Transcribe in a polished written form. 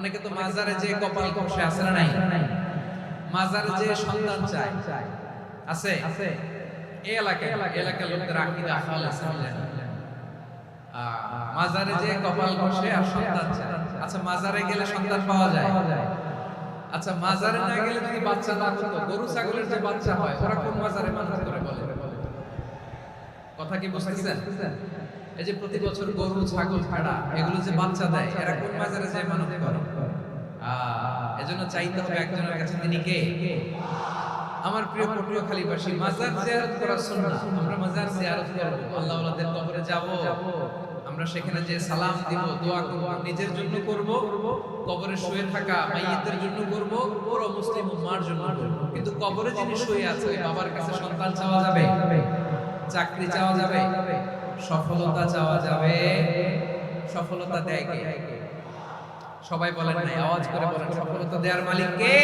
অনেকে তো মাজারে যে কপাল ঘষে আছে না নাই, মাজারে যে সন্তান চায় আছে এই এলাকার লোকদের আকীদা খালেস মিলে না। মাজারে যে কপাল ঘষে আর সন্তান চায়। আচ্ছা মাজারে গেলে সন্তান পাওয়া যায়? আচ্ছা মাজারে না গেলে যদি বাচ্চা না হতো, গরু ছাগলের যে বাচ্চা হয় ওরা কোন মাজারে মানত করে বলে? কথা কি বুঝতেছেন? এই যে প্রতি বছর গরু ছাগল ভেড়া এগুলো যে বাচ্চা দেয় এরা কোন মাজারে যে মানত করে? এজন্য চাইতে হবে একজনের কাছে, তিনি কে? আমার প্রিয় পটুয়াখালীবাসী, মাজার জিয়ারত করা সুন্নাহ। আমরা মাজার জিয়ারত করব, আল্লাহ ওয়ালাদের কবরে যাব, আমরা সেখানে যে সালাম দিব, দোয়া করব, নিজের জন্য করব, কবরে শুয়ে থাকা মাইয়িতের জন্য করব, পুরো মুসলিম উম্মার জন্য করব। কিন্তু কবরে যিনি শুয়ে আছে ওই বাবার কাছে সন্তান চাওয়া যাবে, চাকরি চাওয়া যাবে, সফলতা চাওয়া যাবে। সফলতা দেয় কে? সবাই বলেন নাই, আওয়াজ করে বলেন, সফলতা দেওয়ার মালিক কে?